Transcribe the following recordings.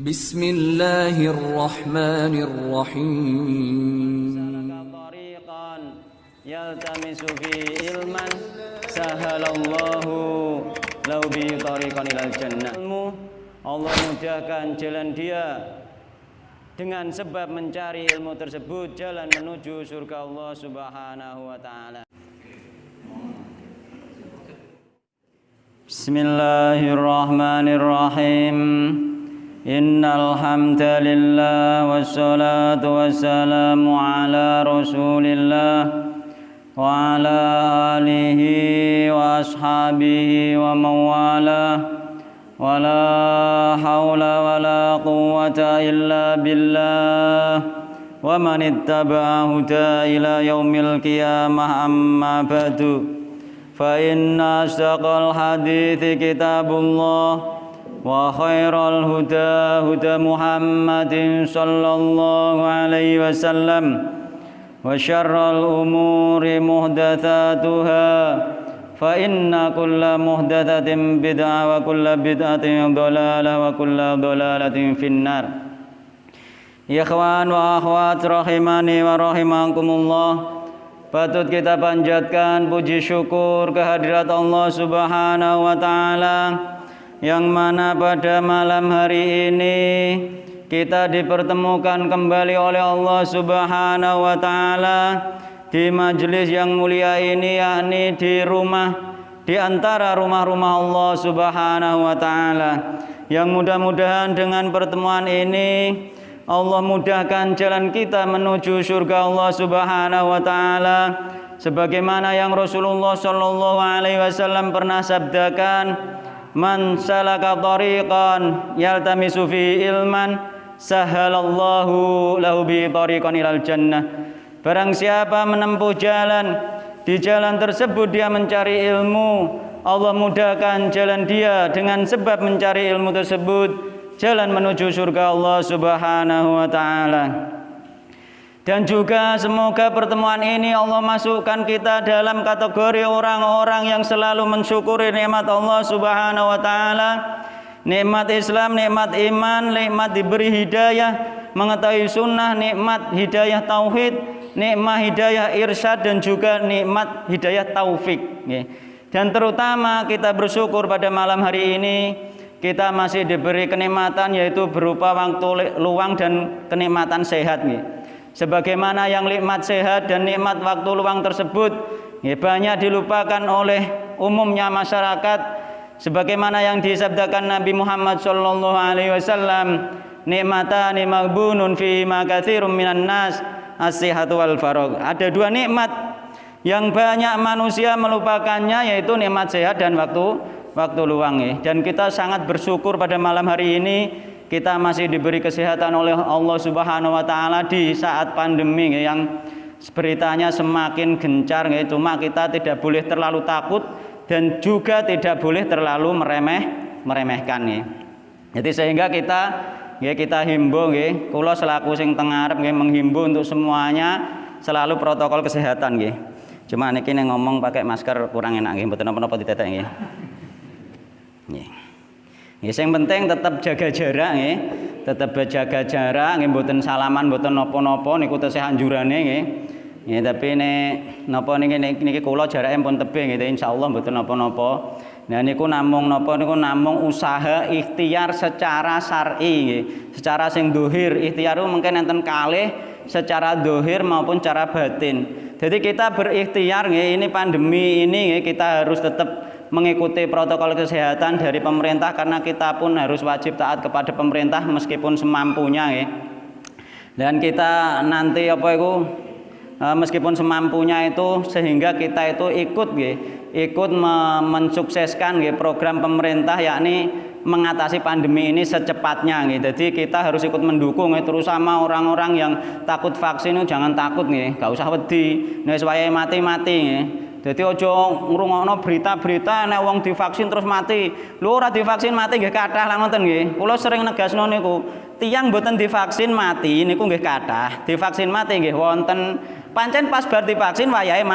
Bismillahirrahmanirrahim. Yaltamisu fi ilman sahalallahu lahu bi tariqan ilal jannah. Allah mudahkan jalan dia dengan sebab mencari ilmu tersebut jalan menuju surga Allah Subhanahu wa taala. Bismillahirrahmanirrahim. Innal hamdalillah wassalatu wassalamu ala Rasulillah wa ala alihi wa ashabihi wa mawalah wa la hawla wa la quwwata illa billah wa man ittaba'a huda ila yaumil qiyamah amma ba'du fa inna asdaqal hadithi kitabullah wa khairal huda huda Muhammadin sallallahu alaihi wasallam wa syarrul umuri muhdatsatuha fa inna kulla muhdatsatin bid'ah wa kulla bid'atin dhalalah wa kulla dhalalatin finnar. Ikhwan wa akhwat rahimani wa rahimakumullah, patut kita panjatkan puji syukur kehadirat Allah Subhanahu wa taala yang mana pada malam hari ini kita dipertemukan kembali oleh Allah Subhanahu wa taala di majelis yang mulia ini, yakni di antara rumah-rumah Allah Subhanahu wa taala. Yang mudah-mudahan dengan pertemuan ini Allah mudahkan jalan kita menuju surga Allah Subhanahu wa taala, sebagaimana yang Rasulullah sallallahu alaihi wasallam pernah sabdakan, man salaka tariqan yaltamisu fi ilman sahalallahu lahu bi tariqan ilal jannah. Barang siapa menempuh jalan, di jalan tersebut dia mencari ilmu, Allah mudahkan jalan dia dengan sebab mencari ilmu tersebut jalan menuju surga Allah Subhanahu wa taala. Dan juga semoga pertemuan ini Allah masukkan kita dalam kategori orang-orang yang selalu mensyukuri nikmat Allah Subhanahu wa taala. Nikmat Islam, nikmat iman, nikmat diberi hidayah mengetahui sunnah, nikmat hidayah tauhid, nikmat hidayah irsyad, dan juga nikmat hidayah taufik. Dan terutama kita bersyukur pada malam hari ini kita masih diberi kenikmatan, yaitu berupa waktu luang dan kenikmatan sehat. Sebagaimana yang nikmat sehat dan nikmat waktu luang tersebut banyak dilupakan oleh umumnya masyarakat. Sebagaimana yang disabdakan Nabi Muhammad sallallahu alaihi wasallam, nikmatani maghbunun fi ma katsirum minan nas, as-sihhatu wal faragh. Ada dua nikmat yang banyak manusia melupakannya, yaitu nikmat sehat dan waktu luang. Dan kita sangat bersyukur pada malam hari ini kita masih diberi kesehatan oleh Allah Subhanahu wa taala di saat pandemi yang beritanya semakin gencar. Cuma kita tidak boleh terlalu takut dan juga tidak boleh terlalu meremehkan. Jadi sehingga kita himbau, kula selaku sing teng ngarep menghimbau untuk semuanya selalu protokol kesehatan. Cuma niki nek ngomong pakai masker kurang enak, mboten napa-napa ditetek nggih. Yang penting tetap jaga jarak, tetap jaga jarak, mboten salaman, mboten napa-napa niku tesih anjurane. Tapi napa niki kula jarake pun tebih, insyaallah mboten napa-napa. Nah niku namung usaha ikhtiar secara syar'i, secara sing dohir. Ikhtiar mungkin enten kalih secara dohir maupun secara batin. Jadi kita berikhtiar, ini pandemi ini kita harus tetap mengikuti protokol kesehatan dari pemerintah, karena kita pun harus wajib taat kepada pemerintah meskipun semampunya. Dan kita nanti meskipun semampunya itu, sehingga kita itu ikut mensukseskan program pemerintah, yakni mengatasi pandemi ini secepatnya. Jadi kita harus ikut mendukung, terutama orang-orang yang takut vaksin itu jangan takut, gak usah wedi, supaya mati-mati. Jadi ojo ngrungokno berita-berita nek wong divaksin terus mati. Lho ora divaksin mati nggih kathah lah ngoten nggih. Kula sering negasno niku, tiyang mboten divaksin mati niku nggih kathah. Divaksin mati nggih wonten. Pancen pas bar divaksin wayahe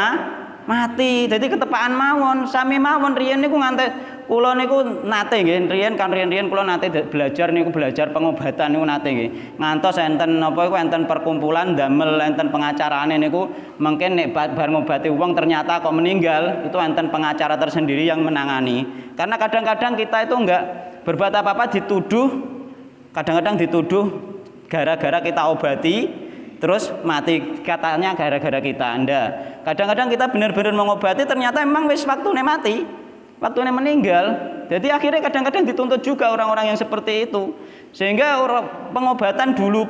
mati. Dadi ketepaan mawon, sami mawon riyen niku nganti kula niku nate nggih, riyen kula nate belajar pengobatan niku nate nggih. Ngantos enten napa iku enten perkumpulan damel enten pengacarane niku mungkin nek bar ngobati wong ternyata kok meninggal, itu enten pengacara tersendiri yang menangani. Karena kadang-kadang kita itu enggak berbuat apa-apa dituduh, kadang-kadang dituduh gara-gara kita obati terus mati, katanya gara-gara kita. Ndak. Kadang-kadang kita benar-benar mengobati ternyata memang wis waktune mati, waktune meninggal. Jadi akhirnya kadang-kadang dituntut juga orang-orang yang seperti itu. Sehingga pengobatan dulu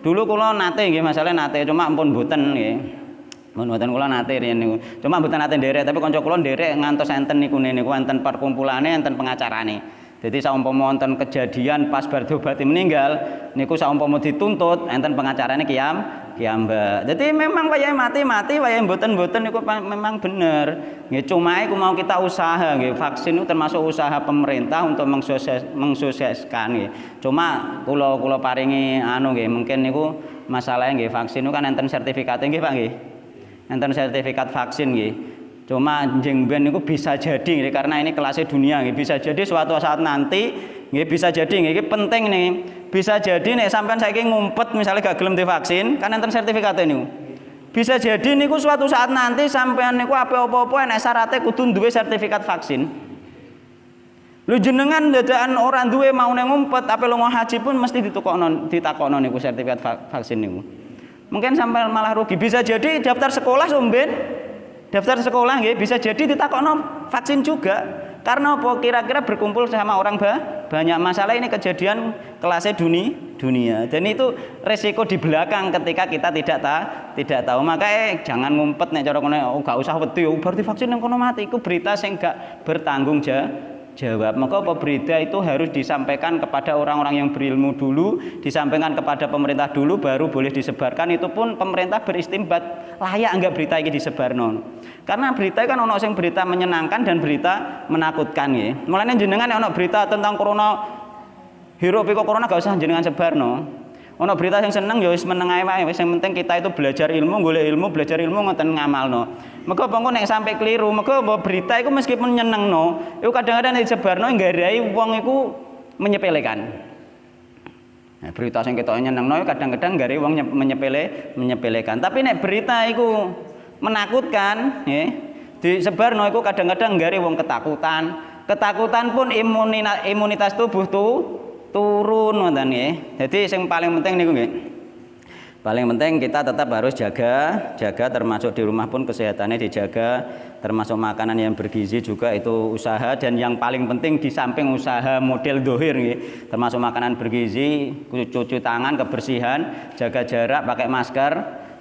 kula nate nggih, masalah nate cuma ampun mboten nggih. Mboten kula nate riyen niku. Cuma mboten nate nderek, tapi kanca kula nderek ngantos enten niku enten perkumpulane, enten pengacarane. Jadi saumpama wonten kejadian pas bar diobati meninggal niku saumpama dituntut enten pengacarane kiambak. Jadi memang wayahe mati, wayahe mboten niku memang bener. Nggih cuma iku mau kita usaha nggih. Vaksin itu termasuk usaha pemerintah untuk mensukseskan nggih. Cuma kula paringi nggih, mungkin niku masalahnya nggih vaksin itu kan enten sertifikate nggih Pak nggih. Enten sertifikat vaksin nggih. Cuma njeng ben niku bisa jadi nggih, karena ini kelasnya dunia nggih, bisa jadi suatu saat nanti nggih, bisa jadi nggih, iki penting nih. Bisa jadi nek sampean saiki ngumpet misalnya gak gelem divaksin, kan enten sertifikate niku. Bisa jadi niku suatu saat nanti sampean niku apa-apa nek syaratnya kudu duwe sertifikat vaksin. Lu jenengan dadakan orang duwe mau ngumpet, apa lunga haji pun mesti ditakokno niku sertifikat vaksin niku. Mungkin sampai malah rugi. Bisa jadi daftar sekolah somben, daftar sekolah nggih bisa jadi ditakokno vaksin juga. Karena apa? Kira-kira berkumpul sama orang banyak. Masalah ini kejadian kelasnya dunia. Dan itu resiko di belakang ketika kita tidak tahu. Makanya jangan ngumpet nek cara kono, gak usah wedi bar divaksin nang kono mati. Iku berita sing gak bertanggung jawab. Maka apa berita itu harus disampaikan kepada orang-orang yang berilmu dulu, disampaikan kepada pemerintah dulu, baru boleh disebarkan. Itu pun pemerintah beristimbat, layak enggak berita ini disebarno. Karena berita kan ono sing berita menyenangkan dan berita menakutkan ya. Mulane jenengan ono berita tentang corona, hiruk pikuk corona gak usah jenengan sebarno. Ono berita yang seneng ya wis meneng ae wae. Wis yang penting kita itu belajar ilmu, golek ilmu, belajar ilmu ngoten ngamalno. Mergo apa nek sampai keliru, mergo berita iku meskipun nyenengno, iku kadang-kadang disebarno nggarai wong iku menyepelekan. Nah, berita sing ketok nyenengno kadang-kadang nggarai wong menyepelekan. Tapi nek berita iku menakutkan, nggih, disebarno iku kadang-kadang nggarai wong ketakutan. Ketakutan pun imunitas tubuh turun ngoten nggih. Jadi yang paling penting niku nggih. Paling penting kita tetap harus jaga termasuk di rumah pun kesehatannya dijaga, termasuk makanan yang bergizi juga itu usaha, dan yang paling penting di samping usaha model dohir nggih, termasuk makanan bergizi, cuci tangan, kebersihan, jaga jarak, pakai masker,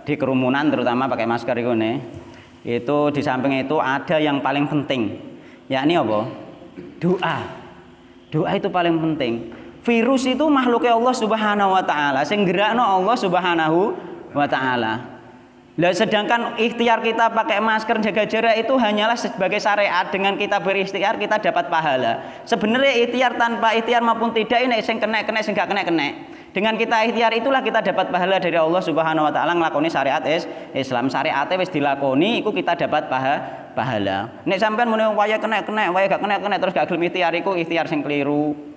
di kerumunan terutama pakai masker iku nih. Itu di samping itu ada yang paling penting, yakni apa? Doa. Doa itu paling penting. Virus itu makhluknya Allah Subhanahu wa taala, sing gerakno Allah Subhanahu wa taala. Lah sedangkan ikhtiar kita pakai masker, jaga jarak itu hanyalah sebagai syariat. Dengan kita berikhtiar kita dapat pahala. Sebenarnya ikhtiar tanpa ikhtiar maupun tidak ini sing kena sing gak kena. Dengan kita ikhtiar itulah kita dapat pahala dari Allah Subhanahu wa taala nglakoni syariat Islam. Syariate wis dilakoni iku kita dapat pahala. Nek sampean muni waya kena, waya gak kena terus gak gelem ikhtiar iku ikhtiar sing keliru.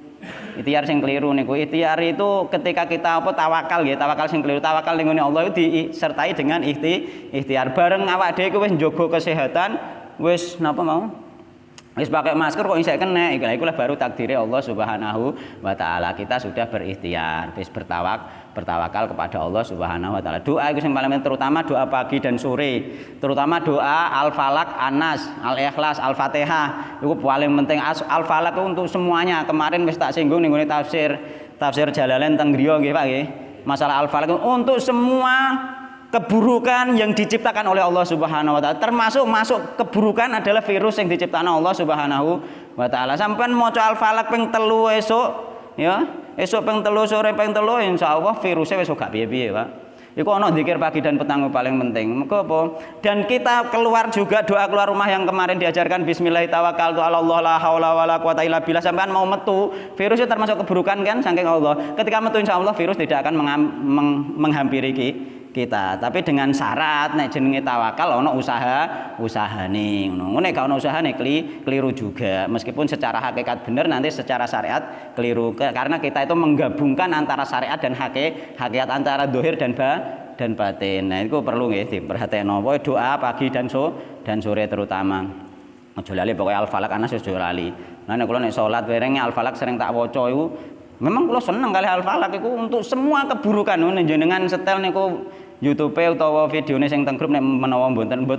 Ikhtiar sing keliru niku. Ikhtiar itu ketika kita tawakal nggih, tawakal sing keliru. Tawakal ning Allah itu disertai dengan ikhtiar. Bareng awak dhewe wis njogo kesehatan, wis napa mau? Wis pakai masker kok isih kena, ikulah baru takdire Allah Subhanahu wa taala. Kita sudah berikhtiar, wis bertawakal kepada Allah Subhanahu wa taala. Doa itu yang paling penting, terutama doa pagi dan sore. Terutama doa Al-Falaq, An-Nas, Al-Ikhlas, Al-Fatihah. Itu paling penting. Al-Falaq itu untuk semuanya. Kemarin wis tak singgung ning tafsir Jalalain teng griya nggih Pak nggih. Masalah Al-Falaq untuk semua keburukan yang diciptakan oleh Allah Subhanahu wa taala, termasuk masuk keburukan adalah virus yang diciptakan Allah Subhanahu wa taala. Sampeyan maca Al-Falaq ping 3 esuk ya, esuk ping 3 sore ping 3 insyaallah virusnya wis gak piye-piye, Pak. Iku ana zikir pagi dan petang paling penting. Mergo apa? Dan kita keluar juga doa keluar rumah yang kemarin diajarkan bismillahirrahmanirrahim Allah la haula wala quwata illa billah. Sampean mau metu, virus itu termasuk keburukan kan saking Allah. Ketika metu insyaallah virus tidak akan menghampiri kita. Tapi dengan syarat nek jenenge tawakal ana usahane ngono. Nek gak ana usahane keliru juga. Meskipun secara hakikat benar nanti secara syariat keliru. Karena kita itu menggabungkan antara syariat dan hakikat antara zahir dan batin. Nah, itu perlu nggih diperhatekno. Pokoke doa pagi dan sore terutama. Aja lali pokoke al-falaq ana aja lali. Nah nek kula nek salat wereng al-falaq sering tak waca iku memang kula seneng kali al-falaq iku untuk semua keburukan. Jenengan setel niku YouTube utawa videone sing teng grup nek menawa mboten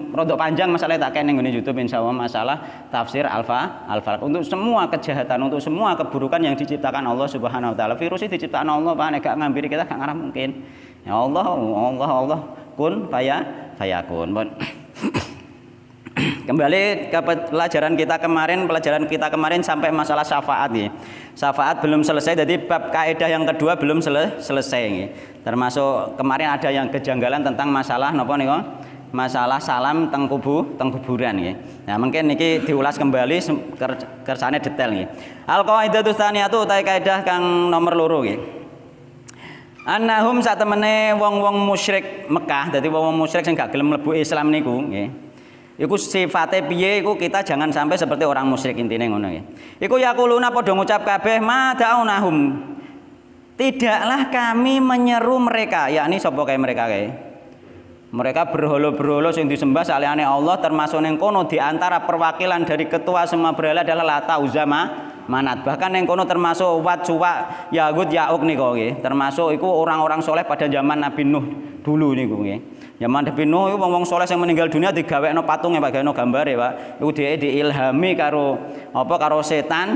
rodok panjang masalah tak kene nggone YouTube insyaallah masalah tafsir al-falaq untuk semua kejahatan, untuk semua keburukan yang diciptakan Allah Subhanahu wa taala. Virus iki diciptakan Allah, Pak, nek gak ngambiri kita gak ngarah mungkin. Ya Allah kun fayakun. Kembali ke pelajaran kita kemarin sampai masalah syafaat ya. Syafaat belum selesai, jadi bab kaidah yang kedua belum selesai ya. Termasuk kemarin ada yang kejanggalan tentang masalah napa niku? Masalah salam teng kuburan ya. Nah, mungkin niki diulas kembali kersane detail nggih. Al-qaidatu tsaniyatu utawi kaidah kang nomor 2 nggih. Annahum sak temene wong-wong musyrik Mekah, dadi wong-wong musyrik sing gak gelem mlebu Islam niku nggih. Iku sifate piye iku kita jangan sampai seperti orang musyrik intine ngono ya. Iku yaquluna padha ngucap kabeh ma da'unahum. Tidaklah kami menyeru mereka, yakni sapa kae mereka kae. Mereka berhala-berhala sing disembah saliyane Allah termasuk ning kono di antara perwakilan dari ketua semua berhala adalah Lata Uzza Manat. Bahkan ning kono termasuk Wat Suwa Yahud Ya'uq niku nggih. Termasuk iku orang-orang soleh pada zaman Nabi Nuh dulu niku nggih. Zaman Nabi Nuh iku wong-wong soleh yang meninggal dunia digawekno patunge Pak, gawekno gambare Pak. Iku diilhami karo setan,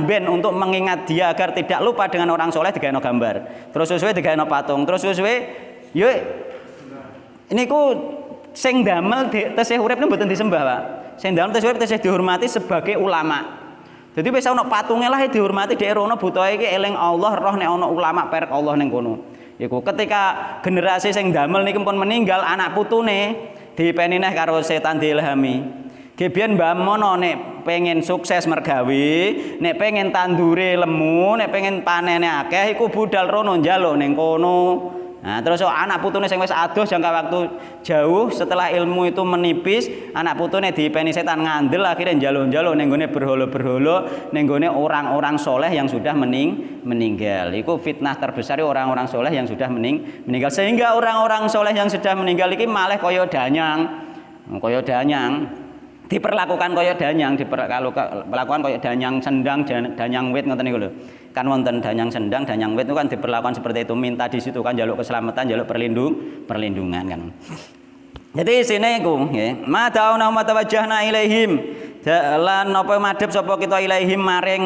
ben untuk mengingat dia agar tidak lupa dengan orang soleh digawekno gambar. Terus suwe digawekno patung. Terus suwe yo niku sing damel tesih urip niku mboten disembah Pak. Sing damel tesih urip tesih dihormati sebagai ulama. Jadi wis ana patunge lah dihormati dhek rono butuhe iki eling Allah roh nek ana ulama perek Allah ning kono. Iku ketika generasi sing damel niki pun meninggal anak putune dipeni neh karo setan diilhami. Gebiyen Mbah Mono nek pengen sukses mergawe, nek pengen tandure lemu, nek pengen panene akeh iku budal rono njaluk ning kono. Nah, terus anak putune sing wis adoh jangka waktu jauh setelah ilmu itu menipis, anak putune dipeni setan ngandel akhirnya njaluk-njaluk ning gone berhala-berhala, ning gone orang-orang soleh yang sudah meninggal. Iku fitnah terbesar orang-orang soleh yang sudah meninggal. Sehingga orang-orang soleh yang sudah meninggal iki malah kaya danyang. Diperlakukan kaya danyang, diperlakukan kaya danyang sendang, danyang wit ngoten niku lho. Kan wonten danyang sendang, danyang wit itu kan diperlakukan seperti itu, minta di situ kan jaluk keselamatan, jaluk perlindungan kan. Jadi sini iku nggih, ma ta'una wa tawajjahna ilaihim. Lan apa madhep sapa kita ilaihim maring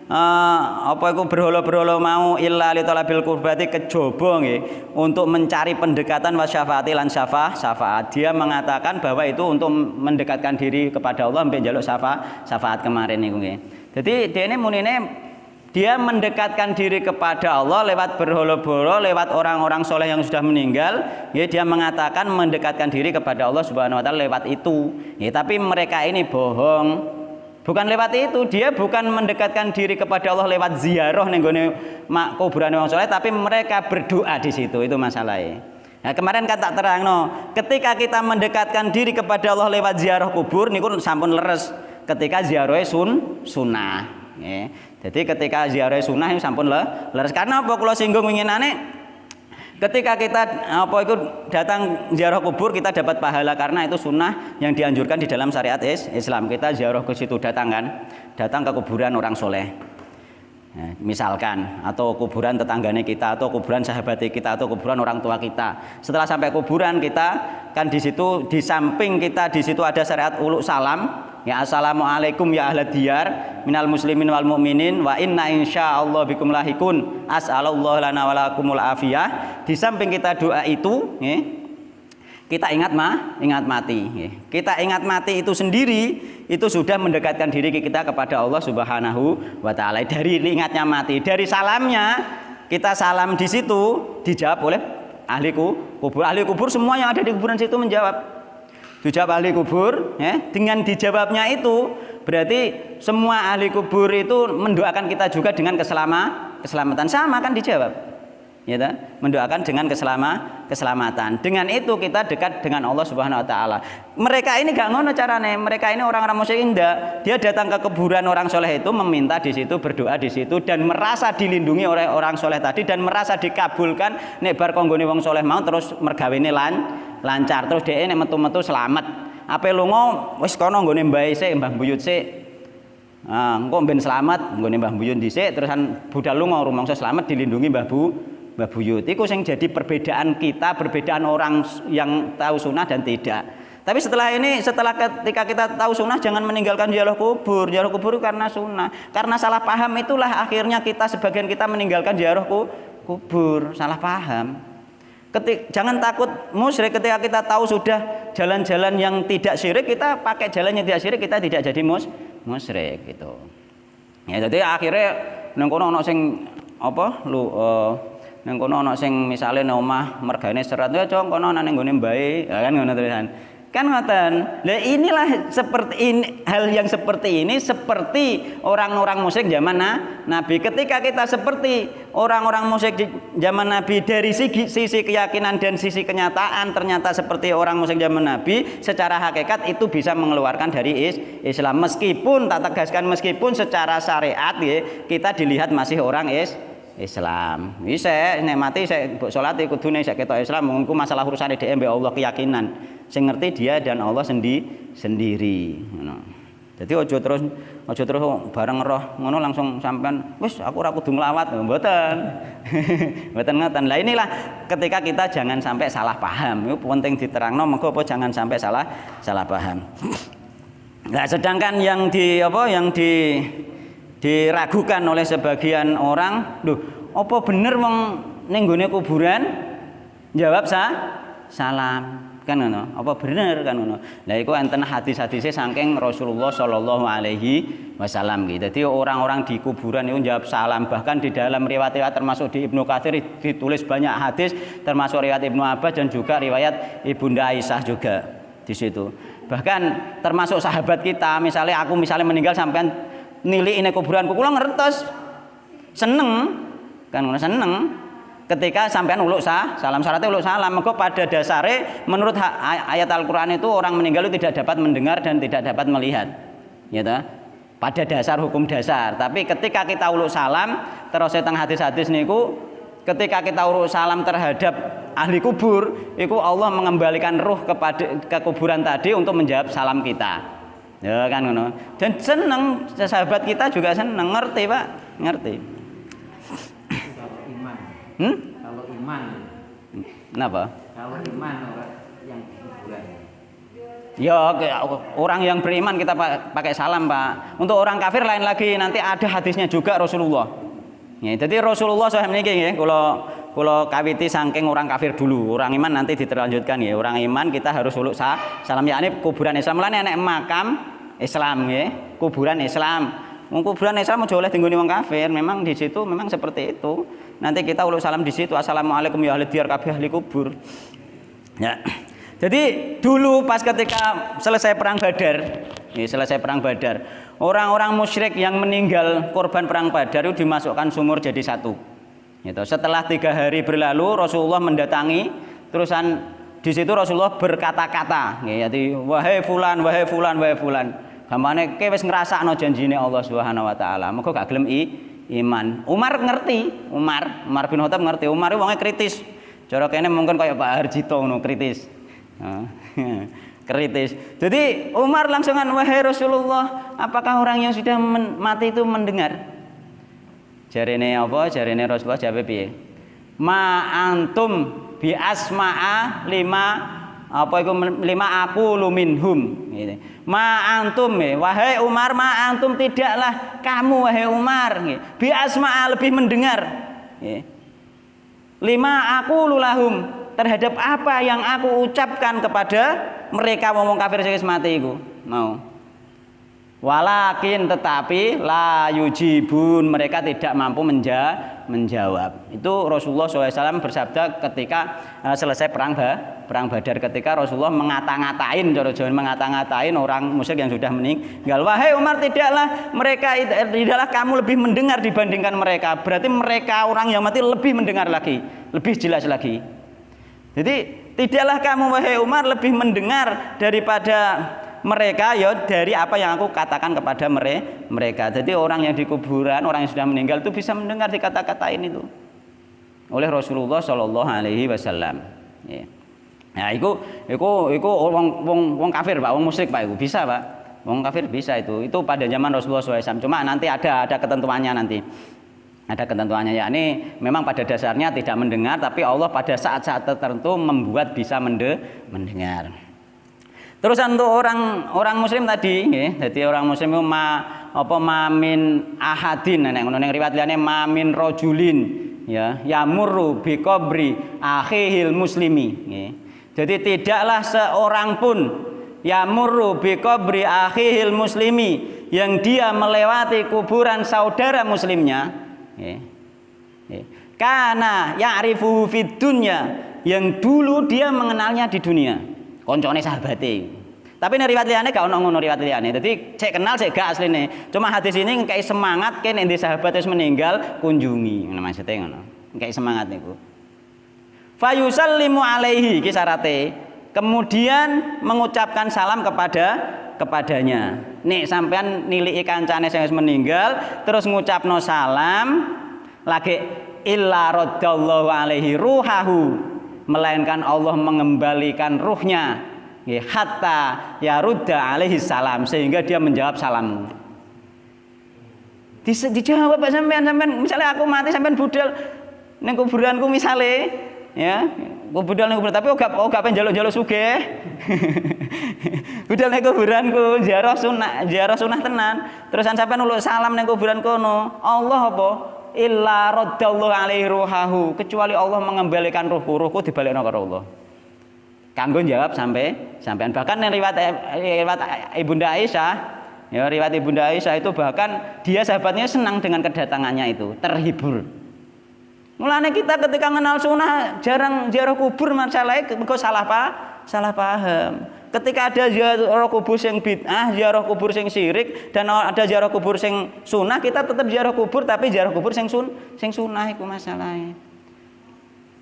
apa iku berhala-berhala mau illa li talabil qurbati kejaba nggih untuk mencari pendekatan wasyafaati lan syafaat. Dia mengatakan bahwa itu untuk mendekatkan diri kepada Allah sampai njaluk syafaat kemarin niku nggih. Jadi dene munine dia mendekatkan diri kepada Allah lewat berhala-berhala, lewat orang-orang soleh yang sudah meninggal. Ya, dia mengatakan mendekatkan diri kepada Allah Subhanahu wa taala lewat itu. Ya, tapi mereka ini bohong. Bukan lewat itu, dia bukan mendekatkan diri kepada Allah lewat ziarah ning gone kuburan wong soleh, tapi mereka berdoa di situ. Itu masalahnya. Nah, kemarin kan tak terangno, ketika kita mendekatkan diri kepada Allah lewat ziarah kubur niku sampun leres ketika ziarah sunnah. Ya. Jadi ketika ziarah sunnah itu sampun leres. Karena apa kula singgung winginane? Ketika kita datang ziarah kubur kita dapat pahala karena itu sunnah yang dianjurkan di dalam syariat Islam. Kita ziarah ke situ datang ke kuburan orang soleh. Nah, misalkan atau kuburan tetanggane kita atau kuburan sahabat kita atau kuburan orang tua kita. Setelah sampai kuburan kita kan di situ di samping kita di situ ada syariat uluk salam. Ya assalamualaikum ya ahlad diyar minal muslimin wal mu'minin wa inna insyaallah bikum lahikun as'alallahu lana wa lakumul afiyah. Di samping kita doa itu kita ingat mati. Kita ingat mati itu sendiri itu sudah mendekatkan diri kita kepada Allah Subhanahu wa taala. Dari ingatnya mati, dari salamnya kita salam di situ dijawab oleh ahli kubur. Ahli kubur semua yang ada di kuburan situ menjawab. Dijawab ahli kubur, ya. Dengan dijawabnya itu berarti semua ahli kubur itu mendoakan kita juga dengan keselamatan sama kan dijawab. ya ta? Mendoakan dengan keselamatan. Dengan itu kita dekat dengan Allah Subhanahu wa taala. Mereka ini gak ngono carane. Mereka ini orang-orang musyrik enggak. Dia datang ke kuburan orang soleh itu, meminta di situ, berdoa di situ, dan merasa dilindungi oleh orang soleh tadi, dan merasa dikabulkan. Nek bar konggone wong soleh mau terus mergawene lancar, terus dhek nek metu-metu selamat. Ape lunga wis kono nggone mbae sik, Mbah Buyut sik. Engko ben selamat nggone Mbah Buyut dhisik, terusan budal lunga rumangsa selamat dilindungi Mbah Buyut. Iku sing jadi perbedaan kita, perbedaan orang yang tahu sunnah dan tidak. Tapi setelah ketika kita tahu sunnah, jangan meninggalkan ziarah kubur. Ziarah kubur karena sunnah. Karena salah paham itulah akhirnya sebagian kita meninggalkan ziarah kubur. Salah paham. Jangan takut musyrik. Ketika kita tahu sudah jalan-jalan yang tidak syirik, kita pakai jalan yang tidak syirik, kita tidak jadi musyrik gitu. Ya jadi akhirnya nang kono ana sing apa nang kono ana sing misale nang omah mergane serat ya cong kono nang nggone mbae kan ngono terusan. Kan ngoten. Lah inilah seperti ini, hal yang seperti ini seperti orang-orang musyrik zaman Nabi. Ketika kita seperti orang-orang musyrik zaman Nabi dari sisi keyakinan dan sisi kenyataan ternyata seperti orang musyrik zaman Nabi, secara hakikat itu bisa mengeluarkan dari Islam. Meskipun tak tegaskan meskipun secara syariat ya, kita dilihat masih orang Islam. Iki nek mati mbok salat kudune ketok Islam, mengko masalah urusane dhewe mbek Allah keyakinan. Sing ngerti dia dan Allah sendiri ngono. Dadi aja terus bareng roh ngono langsung sampean wis aku ora kudu nglawat, mboten. Mboten ngoten. Lah inilah ketika kita jangan sampai salah paham. Itu penting diterangno mengko apa jangan sampai salah paham. Nah, sedangkan yang diragukan oleh sebagian orang, lho, apa bener wong ning nggone kuburan jawab salam kan ngono? Apa bener kan ngono? Lah iku enten hadis-hadise saking Rasulullah sallallahu alaihi wasallam gitu. Jadi orang-orang di kuburan itu jawab salam, bahkan di dalam riwayat-riwayat termasuk di Ibnu Katsir ditulis banyak hadis termasuk riwayat Ibnu Abbas dan juga riwayat Ibunda Aisyah juga di situ. Bahkan termasuk sahabat kita, misalnya aku meninggal sampean nili ini kuburanku, kula ngertos seneng kan ngono seneng ketika sampean uluk salam syaratnya uluk salam. Maka pada dasarnya menurut ayat Al-Qur'an itu orang meninggal itu tidak dapat mendengar dan tidak dapat melihat ya toh, pada dasar hukum dasar. Tapi ketika kita uluk salam terus teng hadis-hadis niku ketika kita uluk salam terhadap ahli kubur itu Allah mengembalikan ruh ke kuburan tadi untuk menjawab salam kita. Ya kan ngono. Dan seneng sahabat kita juga seneng, ngerti Pak, ngerti. Kalau iman. Kalau iman. Kenapa? Kalau iman orang yang kuburan. Ya orang yang beriman kita pakai salam Pak. Untuk orang kafir lain lagi, nanti ada hadisnya juga Rasulullah. Ya, jadi Rasulullah SAW niki nggih kula kawiti saking orang kafir dulu. Orang iman nanti diterlanjutkan ya. Orang iman kita harus uluk salam yakni kuburan Islam. Lan enek makam Islam nggih, kuburan Islam. Wong kuburan Islam aja oleh dinggone wong kafir. Memang di situ memang seperti itu. Nanti kita uluk salam di situ. Assalamualaikum ya ahli diyar kabeh ahli kubur. Ya. Jadi dulu pas ketika selesai perang Badar, orang-orang musyrik yang meninggal korban perang Badar itu dimasukkan sumur jadi satu. Gitu. Setelah 3 hari berlalu Rasulullah mendatangi, terusan di situ Rasulullah berkata-kata, yaitu wahai fulan, wahai fulan, wahai fulan. Gampane kowe wis ngrasakno janjine Allah Subhanahu wa taala, mengko gak gelem iman. Umar ngerti, Umar bin Khattab ngerti. Umar itu wonge kritis. Cara kene mungkin kayak Pak Harjito ngono kritis. Kritis. Jadi Umar langsungan wahai Rasulullah, apakah orang yang sudah mati itu mendengar? Jarene apa? Jarene Rasulullah jawab piye? Ma antum bi asma'a lima aku luminhum. Gitu. Ma antum wahai Umar, ma antum tidaklah kamu wahai Umar. Gitu. Bi asma'a lebih mendengar. Gitu. Lima aku lulahum terhadap apa yang aku ucapkan kepada mereka wong kafir sing mati iku mau. Walakin tetapi la yujibun, mereka tidak mampu menjawab. Itu Rasulullah SAW bersabda ketika selesai perang Badar, ketika Rasulullah mengata-ngatain, mengata-ngatain orang musyrik yang sudah meninggal. Wahai Umar, tidaklah kamu lebih mendengar dibandingkan mereka. Berarti mereka orang yang mati lebih mendengar lagi lebih jelas lagi. Jadi tidaklah kamu wahai Umar lebih mendengar daripada mereka ya dari apa yang aku katakan kepada mereka. Jadi orang yang di kuburan, orang yang sudah meninggal itu bisa mendengar dikata-katain itu oleh Rasulullah Shallallahu Alaihi Wasallam. Ya. Nah, itu wong kafir Pak, wong musyrik Pak, itu bisa Pak. Wong kafir bisa itu pada zaman Rasulullah SAW. Cuma nanti ada ketentuannya nanti. Ada ketentuannya, yakni memang pada dasarnya tidak mendengar, tapi Allah pada saat-saat tertentu membuat bisa mendengar. Terus untuk orang muslim tadi, ya, jadi orang muslim itu mamin ahadin, nek riwayat liyane mamin rojulin, ya, yamurru bi qabri akhihil muslimi. Ya. Jadi tidaklah seorang pun yamurru bi qabri akhihil muslimi yang dia melewati kuburan saudara muslimnya. Karena ya'rifu fid dunya yang dulu dia mengenalnya di dunia, koncone sahabate. Tapi nek riwayat liyane gak ono ngono riwayat liyane. Dadi cek kenal cek gak asline. Cuma hadis ini ngkai semangat kene nek sahabat wis meninggal kunjungi. Ngono maksude ngono. Ngkai semangat niku. Fayusallimu alaihi iki syarate. Kemudian mengucapkan salam kepadanya. Nek sampean niliki kancane sing wis meninggal terus ngucapno salam lagi illa raddallahu alaihi ruhahu, melainkan Allah mengembalikan ruhnya hatta yarudda alaihi salam, sehingga dia menjawab salammu. Dijawab Pak sampean misalnya aku mati sampean budal ning kuburanku misale ya budal ning kuburan tapi gak pengen njaluk-njaluk sugih. Budal ning kuburanku ziarah sunah tenan. Terusan sampean nuluk salam ning kuburan kono. Allah apa? Illa raddallahu alaihi ruhahu, kecuali Allah mengembalikan ruhku dibalikno karo Allah. Kanggo jawab sampean bahkan yang riwayat Ibunda Aisyah, ya riwayat Ibunda Aisyah itu bahkan dia sahabatnya senang dengan kedatangannya itu, terhibur. Mulane kita ketika kenal sunnah jarang ziarah kubur masalahnya mergo salah paham. Ketika ada ziarah kubur yang bid'ah, ziarah kubur yang syirik, dan ada ziarah kubur yang sunnah, kita tetap ziarah kubur, tapi ziarah kubur yang sunnah itu masalahnya.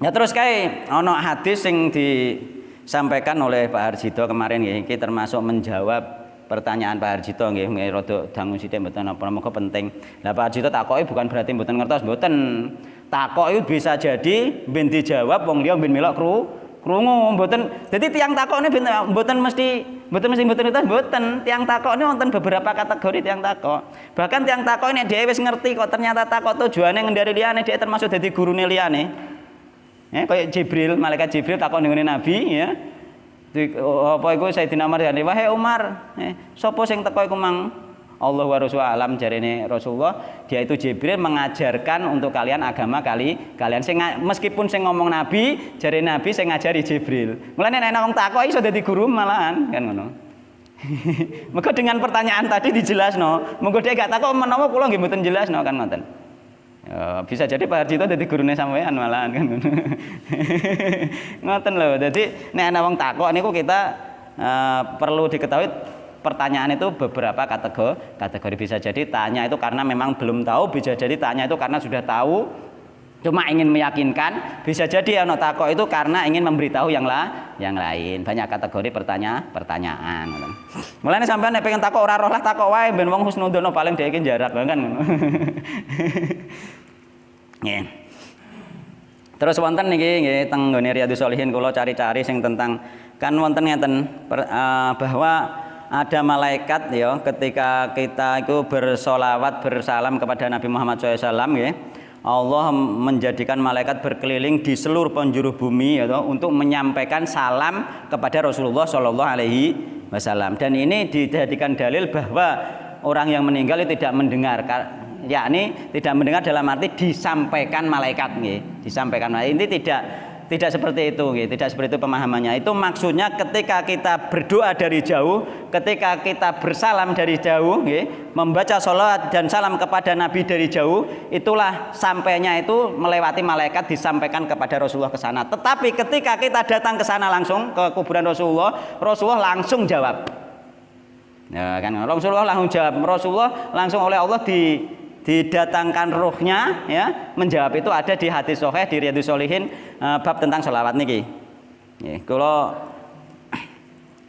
Ya terus kayak ono hadis yang disampaikan oleh Pak Harjito kemarin ya, ini termasuk menjawab pertanyaan Pak Harjito nggih, rada dangu sithik mboten apa-apa penting. Lah Pak Harjito takoki bukan berarti mboten ngertos, mboten. Takok itu bisa jadi ben dijawab wong liya ben melok krungu mboten. Dadi tiyang takok ini mboten mesti mboten. Tiyang takok ini wonten beberapa kategori tiyang takok. Bahkan tiyang takok ini dhewe wis ngerti kok ternyata takok tujuane ngendari liyane dhek termasuk dadi gurune liyane. Kayak Jibril, malaikat Jibril takok ning Nabi ya. Apa iku Sayyidina Umar ya, wahai Umar, sapa sing teko iku mang? Allah wa Rasul alam jarene Rasulullah, dia itu Jibril mengajarkan untuk kalian agama kalian meskipun sing ngomong Nabi, jare Nabi sing ngajari Jibril. Mulane nek wong takok iso dadi guru malahan kan ngono. Maka dengan pertanyaan tadi dijelasno, monggo dhek gak takok menawa kula nggih mboten jelasno kan ngoten. Bisa jadi Pak Harjito dadi gurune sampean malahan kan ngono. Ngoten lho. Dadi nek ana wong takok niku kita perlu diketahui pertanyaan itu beberapa kategori. Bisa jadi tanya itu karena memang belum tahu, bisa jadi tanya itu karena sudah tahu cuma ingin meyakinkan, bisa jadi ana takok itu karena ingin memberitahu yang lain. Banyak kategori pertanyaan. Mulane sampean nek pengen takok ora roh lah takok wae ben wong husnudzon paling dhek iki jarak kan ngono. Nggih. Terus wonten niki nggih teng nggone Riyadhus Shalihin kula cari-cari sing tentang kan wonten ngeten bahwa ada malaikat ya ketika kita itu bersolawat bersalam kepada Nabi Muhammad SAW ya, Allah menjadikan malaikat berkeliling di seluruh penjuru bumi ya, untuk menyampaikan salam kepada Rasulullah Shallallahu Alaihi Wasallam. Dan ini dijadikan dalil bahwa orang yang meninggal itu tidak mendengar, yakni tidak mendengar dalam arti disampaikan malaikat ya, disampaikan malaikat. Ini tidak seperti itu, tidak seperti itu pemahamannya. Itu maksudnya ketika kita berdoa dari jauh, ketika kita bersalam dari jauh, membaca sholawat dan salam kepada Nabi dari jauh, itulah sampainya itu melewati malaikat disampaikan kepada Rasulullah ke sana. Tetapi ketika kita datang ke sana langsung ke kuburan Rasulullah langsung jawab. Ya kan, Rasulullah langsung jawab. Rasulullah langsung oleh Allah didatangkan ruhnya ya menjawab itu ada di hadis sahih di Riyadhus Shalihin bab tentang sholawat niki. Nggih, kula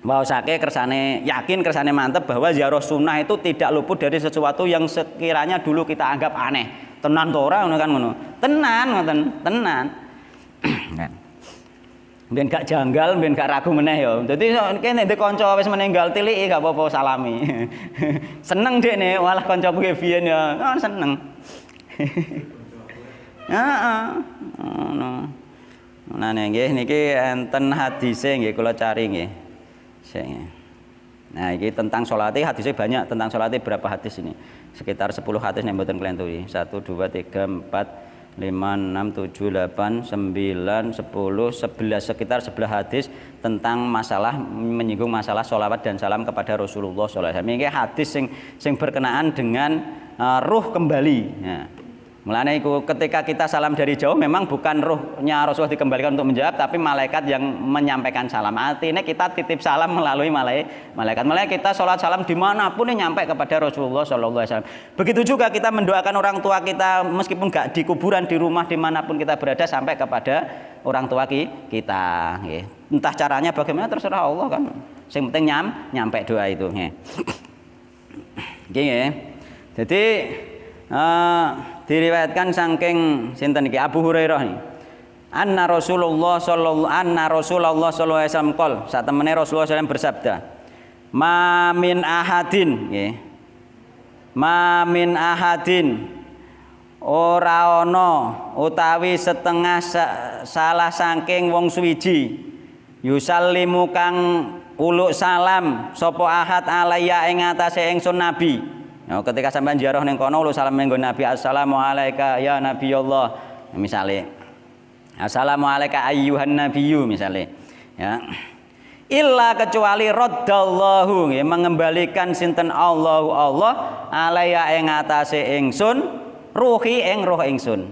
waosake kersane yakin kersane mantep bahwa ziarah sunnah itu tidak luput dari sesuatu yang sekiranya dulu kita anggap aneh. Tenan to ora ngono kan ngono. Tenan ngoten, tenan. Ben gak janggal, ben gak ragu meneh ya. Dadi kene ndek kanca wis meninggal tiliki gak apa-apa salami. Seneng dekne, walah kancaku biyen ya, oh, seneng. Heeh. Ngono. Nah nggih niki enten hadise nggih kula cari nggih. Nah, ini tentang salate hadisnya banyak, tentang salate berapa hadis ini? Sekitar 10 hadis nek mboten kelenturi. 1 2 3 4 5, 6, 7, 8, 9, 10, 11 sekitar 11 hadis tentang masalah menyinggung masalah sholawat dan salam kepada Rasulullah sallallahu alaihi wasallam. Ini hadis sing berkenaan dengan ruh kembali. Nah, mulane iku ketika kita salam dari jauh memang bukan ruhnya Rasulullah dikembalikan untuk menjawab, tapi malaikat yang menyampaikan salam. Artinya kita titip salam melalui malaikat. Mulai kita sholat salam dimanapun nyampe kepada Rasulullah Sallallahu Alaihi Wasallam. Begitu juga kita mendoakan orang tua kita meskipun gak di kuburan, di rumah, dimanapun kita berada sampai kepada orang tua kita. Entah caranya bagaimana terserah Allah kan. Yang penting nyampe doa itu. Oke. Jadi diriwayatkan saking sinten iki Abu Hurairah nih. Anna Rasulullah sallallahu alaihi wasallam qol, sak temene Rasulullah sallallahu bersabda, "Ma min ahadin, nggih. Ma min ahadin ora ana utawi setengah salah saking wong suwiji yusallimu kang uluk salam sapa ahad alaiya ing atase ingsun nabi." Nah, ketika sampean ziarah ning kono lu salam ning Nabi, assalamu alayka ya nabiyullah misale. Assalamu alayka ayyuhan nabiyyu misale. Ya. Illa kecuali raddallahu nggih mengembalikan sinten Allah alaya ing atase ingsun ruhi ing roh ingsun.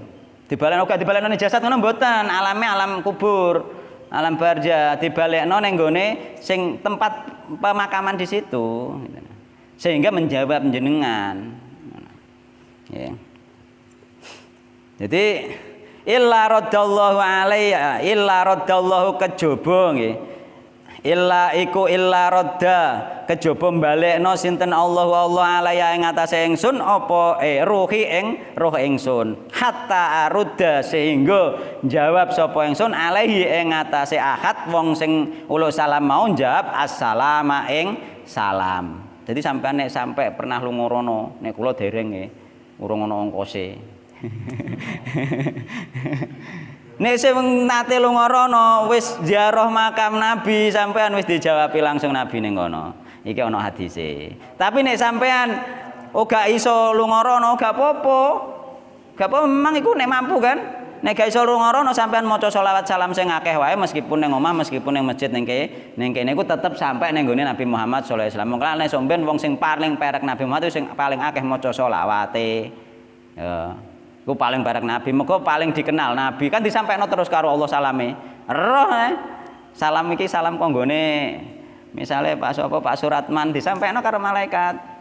Dibalekno uga dibalekno ning jasad ngono mboten, alame alam kubur, alam barza dibalekno ning gone sing tempat pemakaman di situ. Sehingga menjawab jenengan. Ya. Jadi illa raddallahu alayya illa raddallahu kejaba nggih. Illa radda kejaba balekno sinten Allah alayya ing atase ingsun apa ruhi ing roh ingsun. Hatta arudda sehingga jawab sapa ingsun alaihi ing atase ahad wong sing uluk salam mau jawab assalama ing salam. Jadi sampean nek sampai pernah lunga rono, nek kula dereng nggih, urung ana ongkose. Nek sing nate lunga rono wis ziarah makam Nabi, sampean wis dijawabi langsung Nabi ning kono. Iki ana hadise. Tapi nek sampean gak iso lunga rono, gak apa-apa. Gak apa memang iku nek mampu kan. Nek gak iso lunga rono sampean maca sholawat salam sing akeh wae meskipun ning omah, meskipun ning masjid ning kene iku tetep sampai ning gone Nabi Muhammad sallallahu alaihi wasallam. Mongko nek somben wong sing paling perek Nabi Muhammad sing paling akeh maca sholawate. Ya. Iku paling perek Nabi, mengko paling dikenal Nabi kan disampaikno terus karo Allah salame. Roh salam iki salam konggone misale Pak Suratman disampaikno karo malaikat.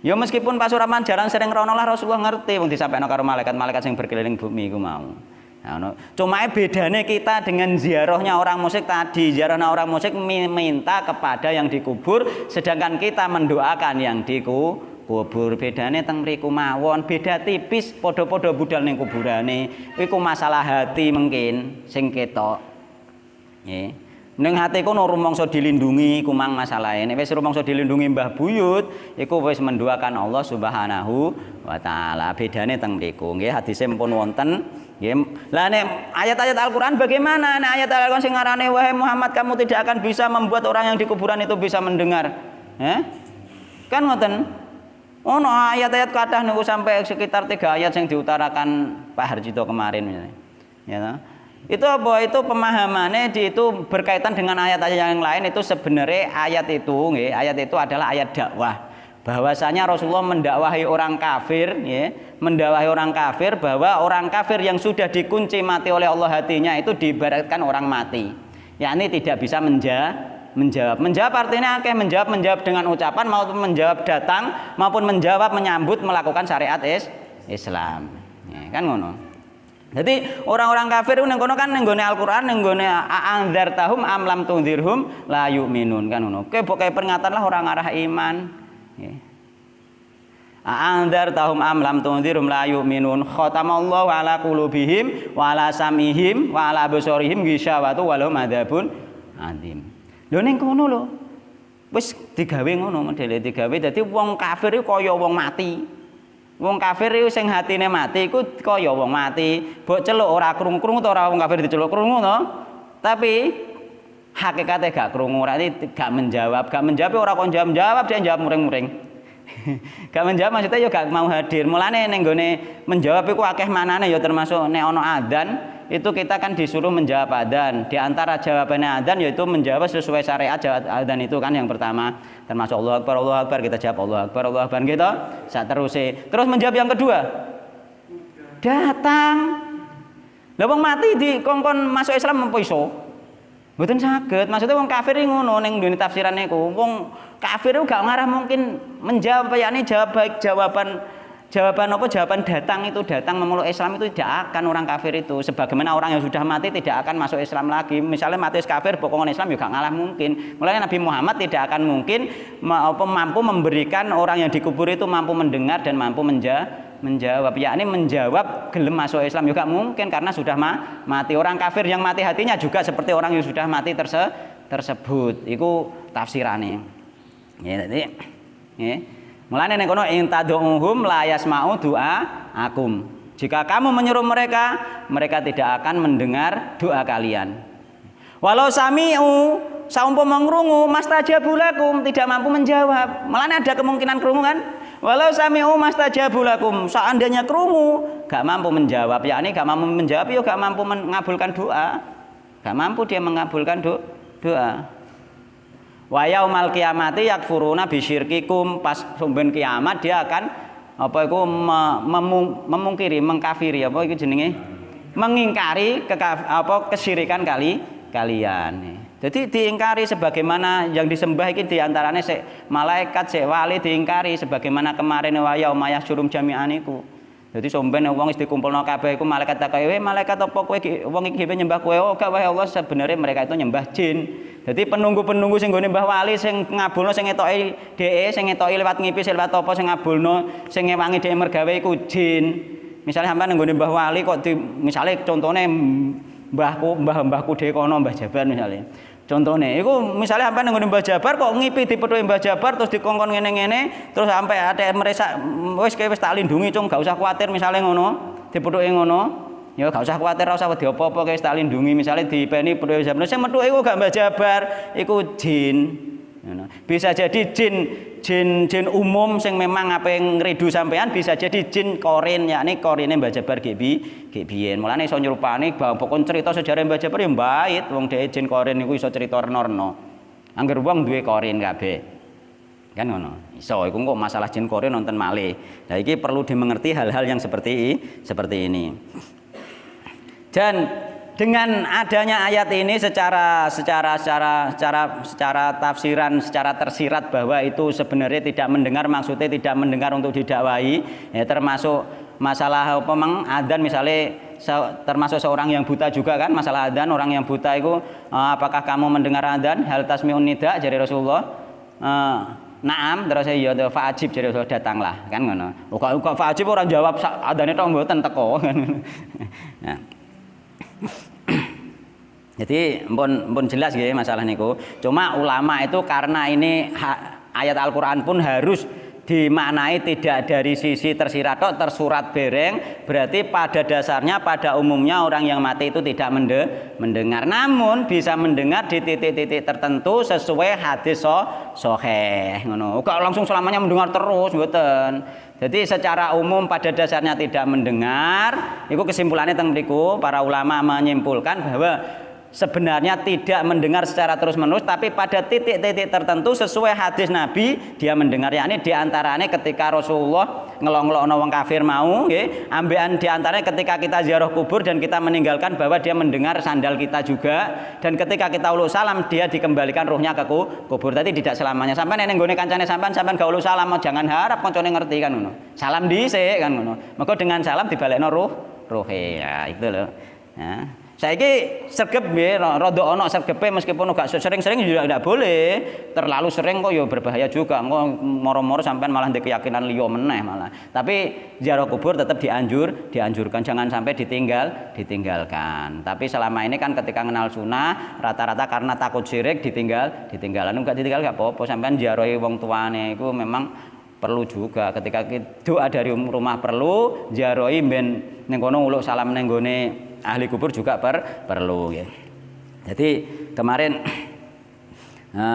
Ya meskipun Pak Suraman jarang sering rono lah Rasulullah ngerti wong disampaikno karo malaikat-malaikat sing berkeliling bumi iku mau. Nah, cuma bedane kita dengan ziarahnya orang musyrik tadi, ziarahnya orang musyrik minta kepada yang dikubur, sedangkan kita mendoakan yang dikubur. Bedane teng mriku mawon, beda tipis, padha-padha budal ning kuburane. Iku masalah hati mungkin sing ketok. Nggih. Ning hati kono rumangsa dilindungi kumang masalahe. Nek wis rumangsa dilindungi Mbah Buyut, iku wis mendoakan Allah Subhanahu wa taala. Bedane teng mriku. Nggih hadise pun wonten. Nggih. Lah nek ayat-ayat Al-Qur'an bagaimana? Nek ayat Al-Qur'an sing ngarane wahai Muhammad kamu tidak akan bisa membuat orang yang di kuburan itu bisa mendengar. Kan ngoten. Ono ayat-ayat kathah niku sampai sekitar 3 ayat yang diutarakan Pak Harjito kemarin misalnya. Ya toh? Itu apa? Itu pemahamannya itu berkaitan dengan ayat-ayat yang lain. Itu sebenarnya ayat itu adalah ayat dakwah. Bahwasanya Rasulullah mendakwahi orang kafir, ya, mendakwahi orang kafir bahwa orang kafir yang sudah dikunci mati oleh Allah hatinya itu diibaratkan orang mati. Yakni tidak bisa menjawab. Menjawab artinya akeh, menjawab dengan ucapan maupun menjawab datang maupun menjawab menyambut melakukan syariat Islam. Ya, kan ngono. Jadi orang-orang kafir ning kono kan ning gone Al-Qur'an ning gone a'andzartahum am lam tunzirhum la yu'minun kan ngono. Kowe pokoke peringatan lah orang arah iman. Nggih. A'andzartahum am lam tunzirhum la yu'minun. Khatamallahu ala qulubihim wa ala sam'ihim wa ala absarihim ghishawatu wa lahum adzabun adzim. Lho ning kono lho. Wis digawe ngono modele digawe dadi wong kafir iku kaya wong mati. Wong kafir iku sing hatine mati iku kaya wong mati. Mbok celuk ora krungu-krungu to ora wong kafir diceluk krungu to. Tapi hakikate gak krungu, gak menjawab ora kok jawab dia jawab muring-muring. Gak menjawab maksudnya ya gak mau hadir. Mulane ning gone menjawab iku akeh manane ya termasuk nek ana adzan itu kita kan disuruh menjawab adzan. Di antara jawabannya adzan yaitu menjawab sesuai syariat adzan itu kan yang pertama. Termasuk Allahu Akbar kita jawab Allahu Akbar gitu. Saat terus menjawab yang kedua. Datang. Lah wong mati dikongkon masuk Islam apa iso? Mboten saged. Maksudnya wong kafir ngono ning dunia tafsiran niku. Wong kafir gak ngarah mungkin menjawab yakni jawaban datang itu datang memeluk Islam itu tidak akan orang kafir itu sebagaimana orang yang sudah mati tidak akan masuk Islam lagi. Misalnya mati kafir bokongan Islam juga ngalah mungkin. Mulai Nabi Muhammad tidak akan mungkin mampu memberikan orang yang dikubur itu mampu mendengar dan mampu menjawab yakni menjawab gelem masuk Islam juga mungkin karena sudah mati. Orang kafir yang mati hatinya juga seperti orang yang sudah mati tersebut. Iku tafsirane. Ya tadi. Ya. Mulane nek kono in tad'uhum la yasma'u du'aakum. Jika kamu menyuruh mereka, mereka tidak akan mendengar doa kalian. Walau sami'u saumpama ngrungu mastajabu lakum tidak mampu menjawab. Mulane ada kemungkinan krungu kan? Walau sami'u mastajabu lakum seandainya krungu gak mampu menjawab, yakni gak mampu menjawab ya gak mampu mengabulkan doa. Gak mampu dia mengabulkan doa. Wa yaumal kiamati yakfuruna bisyirkikum pas sumben kiamat dia akan apa iku memungkiri mengkafiri apa iku jenenge mengingkari kesyirikan kalian. Jadi diingkari sebagaimana yang disembah iki diantarane sik malaikat sik wali diingkari sebagaimana kemarin wa yaumaya syurum jami'an iku. Jadi somben wong wis dikumpulno kabeh iku malaikat takoki, malaikat apa kowe wong iki nyembah kowe? Oh gak wae Allah sebenarnya mereka itu nyembah jin. Jadi penunggu-penunggu sing nggone Mbah Wali sing ngabulno sing ngetoki dheke sing ngetoki lewat ngipis lewat apa sing ngabulno sing ngewangi dheke mergawe iku jin. Misale sampean nggone Mbah Wali kok misale contone mbahku dhewe kono Mbah Jabar misale. Contone iku misale sampean nggone Mbah Jabar kok ngipi dipethuki Mbah Jabar terus dikongkon ngene-ngene terus sampai ate meresak wis kowe wis tak lindungi cung gak usah kuwatir misale ngono dipethuki ngono. Ya gak usah kuwatir ora usah wedi apa-apa guys tak lindungi misale dipeni Mbah Jabar. Sing methuke iku gak Mbah Jabar, iku jin. Bisa jadi jin umum sing memang ape ngridu sampean bisa jadi jin korin yakni korine Mbah Jabar ge biyen. Mulane iso nyerupani pokon cerita sejarah Mbah Jabar ya mbait wong dhek jin korin niku iso cerita reno-reno. Angger wong duwe korin kabeh. Kan ngono. Iso iku kok masalah jin korin nonton malih. Nah iki perlu dimengerti hal-hal yang seperti ini. Dan dengan adanya ayat ini secara tafsiran secara tersirat bahwa itu sebenarnya tidak mendengar maksudnya tidak mendengar untuk didakwai ya termasuk masalah apa mang adzan misalnya termasuk seorang yang buta juga kan masalah adzan orang yang buta itu apakah kamu mendengar adzan hal tasmi'un nida dari Rasulullah Naam terus ya fa'ajib jadi datanglah kan ngono. Kok fa'ajib orang jawab adzane tok mboten teko kan. Nah. Jadi pun jelas ya masalah niku. Cuma ulama itu karena ini ayat Al-Qur'an pun harus dimaknai tidak dari sisi tersirat tok tersurat bereng berarti pada dasarnya pada umumnya orang yang mati itu tidak mendengar namun bisa mendengar di titik-titik tertentu sesuai hadis sahih ngono. Kok langsung selamanya mendengar terus mboten. Jadi secara umum pada dasarnya tidak mendengar. Itu kesimpulannya teng mriku para ulama menyimpulkan bahwa sebenarnya tidak mendengar secara terus-menerus tapi pada titik-titik tertentu sesuai hadis Nabi dia mendengar yakni diantaranya ketika Rasulullah ngelong-ngelongno wong kafir mau nggih. Ambekan di antaranya ketika kita ziarah kubur dan kita meninggalkan bahwa dia mendengar sandal kita juga, dan ketika kita uluk salam dia dikembalikan ruhnya ke kubur. Tadi tidak selamanya. Sampai nek nggone kancane sampean gak uluk salam, jangan harap kancane ngerti kan ngono. Salam dhisik kan ngono. Maka dengan salam dibalekno ruhe. Ya itu loh. Ya. Saiki sregep nggih rada ana sregepe meskipun gak sering-sering juga tidak boleh. Terlalu sering kok ya berbahaya juga. Engko moro-moro sampean malah ndek keyakinan liya meneh malah. Tapi ziarah kubur tetap dianjurkan, jangan sampai ditinggalkan. Tapi selama ini kan ketika kenal sunnah rata-rata karena takut syirik ditinggalan. Enggak ditinggal gak apa-apa, sampean ziarahi wong tuane iku memang perlu juga. Ketika doa dari rumah perlu, ziarahi ben ning kono uluk salam ning gone ahli kubur juga perlu ya. Jadi kemarin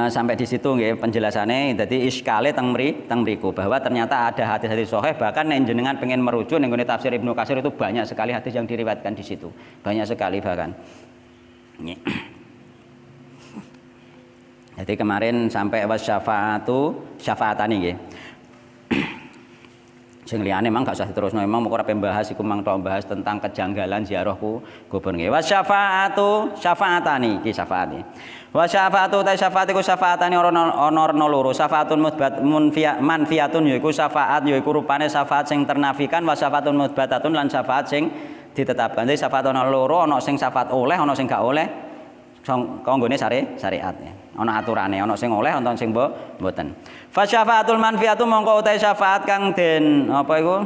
sampai di situ nggih penjelasannya. Jadi iskale teng mriku bahwa ternyata ada hadis-hadis sahih, bahkan nek jenengan pengen merujuk ning tafsir Ibnu Katsir itu banyak sekali hadis yang diriwayatkan di situ. Banyak sekali bahkan. Jadi kemarin sampai syafaatani nggih. Sing liyane memang gak usah diterusno, memang ora pembahas iku mang tok bahas tentang kejanggalan ziarahku kubur nggih. Syafaatani iki syafaat. Wa syafaatu ta syafaat iku syafaatane ana loro. Syafaatun manfiatun yaiku syafaat yaiku rupane syafaat sing ternafikan, wa syafaatun mutbatatun lan syafaat sing ditetapkan. Jadi syafaat ana loro, ana sing syafaat oleh, ana sing gak oleh. Kanggone syariat ya. Ana aturane, ana sing oleh, ana sing mboten. Fa syafaatul manfiatu mongko utahe syafaat kang den apa iku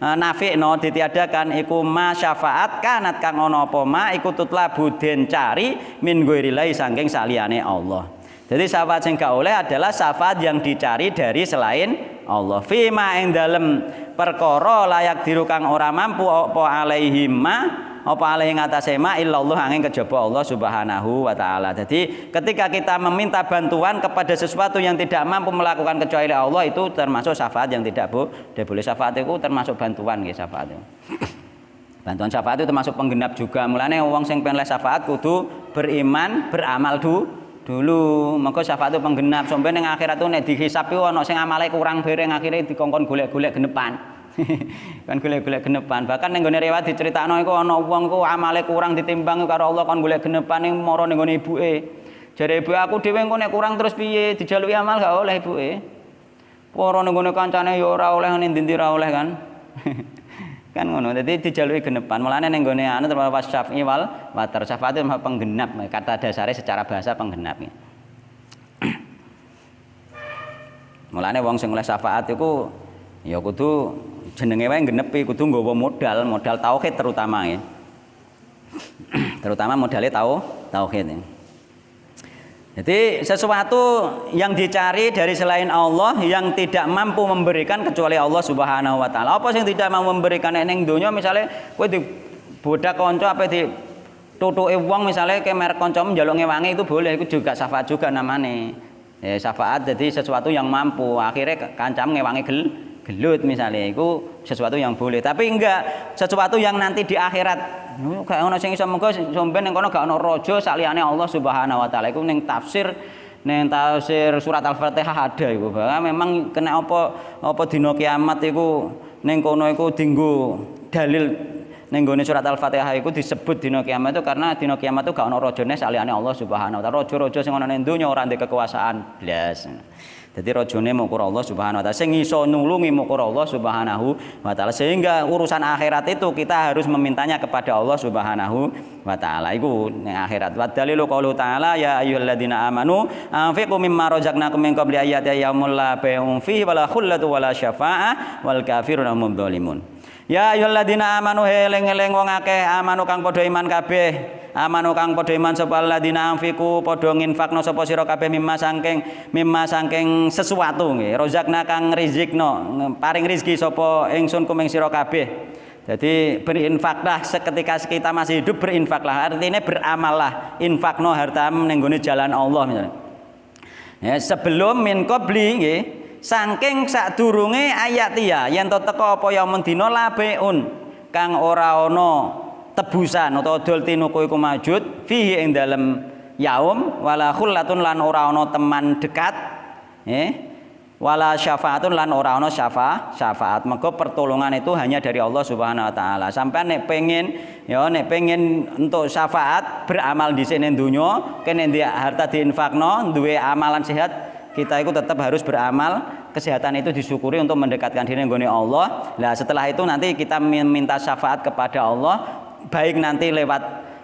nafi'no ditiadakan iku ma syafaat kanat kang ana apa ma iku tutlabu den cari min ghairillahi saking saliyane Allah. Jadi syafaat sing gak oleh adalah syafaat yang dicari dari selain Allah. Fi ma ing dalem perkara layak diru kang ora mampu apa alaihim ma apa alaihi ngatasé ma illallah angin kejaba Allah Subhanahu wa taala. Jadi ketika kita meminta bantuan kepada sesuatu yang tidak mampu melakukan kecuali Allah, itu termasuk syafaat yang tidak boleh. Syafaat itu termasuk bantuan nggih, syafaat itu. Bantuan syafaat itu termasuk penggenap juga. Mulane wong sing pengen syafaat kudu beriman, beramal dulu. Maka syafaat itu penggenap. Sampai ning akhirat itu nek dihisab iku ana sing amale kurang bareng akhire dikongkon golek-golek genepan. Kan golek-golek genepan. Bahkan ning gone riwayat diceritakno iku ana wong ku amale kurang ditimbang karo Allah kon golek genepan ning mara ning gone ibuke. Jare ibu aku dhewe engko nek kurang terus piye? Dijaluki amal gak oleh ibuke. Para ning gone kancane ya ora oleh ning ndi ora oleh kan. Kan ngono. Dadi dijaluki genepan. Mulane ning gone anu terus wasyafi wal watar syafaat itu penggenap. Kata dasare secara bahasa penggenap. Mulane wong sing oleh syafaat iku ya kudu jenenge wae genepi, kudu nggawa modal tauhid terutama ya. Terutama modalnya tauhid ya. Jadi sesuatu yang dicari dari selain Allah yang tidak mampu memberikan kecuali Allah Subhanahu wa taala. Apa sing tidak mampu memberikan ning donya, misale kowe dibodak kanca apa ditutuke wong misale ke merek kancamu njaluk ngewangi, itu boleh, itu juga syafaat juga namanya. Ya, syafaat jadi sesuatu yang mampu, akhirnya kancamu ngewangi gelut misalnya, itu sesuatu yang boleh. Tapi enggak sesuatu yang nanti di akhirat gak ono sing iso mengko sampeyan ning kono gak ono raja saliyane Allah Subhanahu wa taala. Iku ning tafsir surat Al-Fatihah ada iku. Bahwa memang kena apa dina kiamat iku ning kono iku dienggo dalil ning gone surat Al-Fatihah iku disebut dina kiamat itu karena dina kiamat itu gak ono rajane saliyane Allah Subhanahu wa taala. Raja-raja sing ana ning donya ora ndek kekuasaan blas. Jadi rajane mukur Allah Subhanahu wa taala, sing iso nulungi mukur Allah Subhanahu wa taala, sehingga urusan akhirat itu kita harus memintanya kepada Allah Subhanahu wa taala. Iku ning akhirat. Wa dalilu qaulu ta'ala ya ayyuhalladzina amanu anfiqu mimma razaqnakum min qabli ayati yaumil la bai'un fihi wala khullatu wala syafa'ah wal kafiruna hum dzalimun. Ya ayyuhalladzina amanu eling-eling wong akeh amanu kang padha iman kabeh. Amanu kang padha iman sapa alladzina anfiqu padha nginfakno sapa sira kabeh mimma saking sesuatu nggih. Rozakna kang rizikno paring rezeki sapa ingsun kumeng sira kabeh. Jadi berinfaklah seketika kita masih hidup, berinfaklah. Artinya beramallah, infakno hartamu ning gone jalan Allah misalnya. Ya, sebelum min qabli nggih, saking sadurunge ayat ya yen to teka apa yaumul dina labeun kang ora ana tebusan atau dol tinuku iku majud fihi ing dalem yaum wala khullatun lan ora ana teman dekat wala syafaatun lan ora ana syafaat. Mergo pertolongan itu hanya dari Allah Subhanahu wa taala. Sampeyan nek pengen untuk syafaat beramal di sini dunya, kene ndek harta diinfakno, duwe amalan sehat, kita itu tetap harus beramal. Kesehatan itu disyukuri untuk mendekatkan diri nggone Allah. Nah, setelah itu nanti kita minta syafaat kepada Allah, baik nanti lewat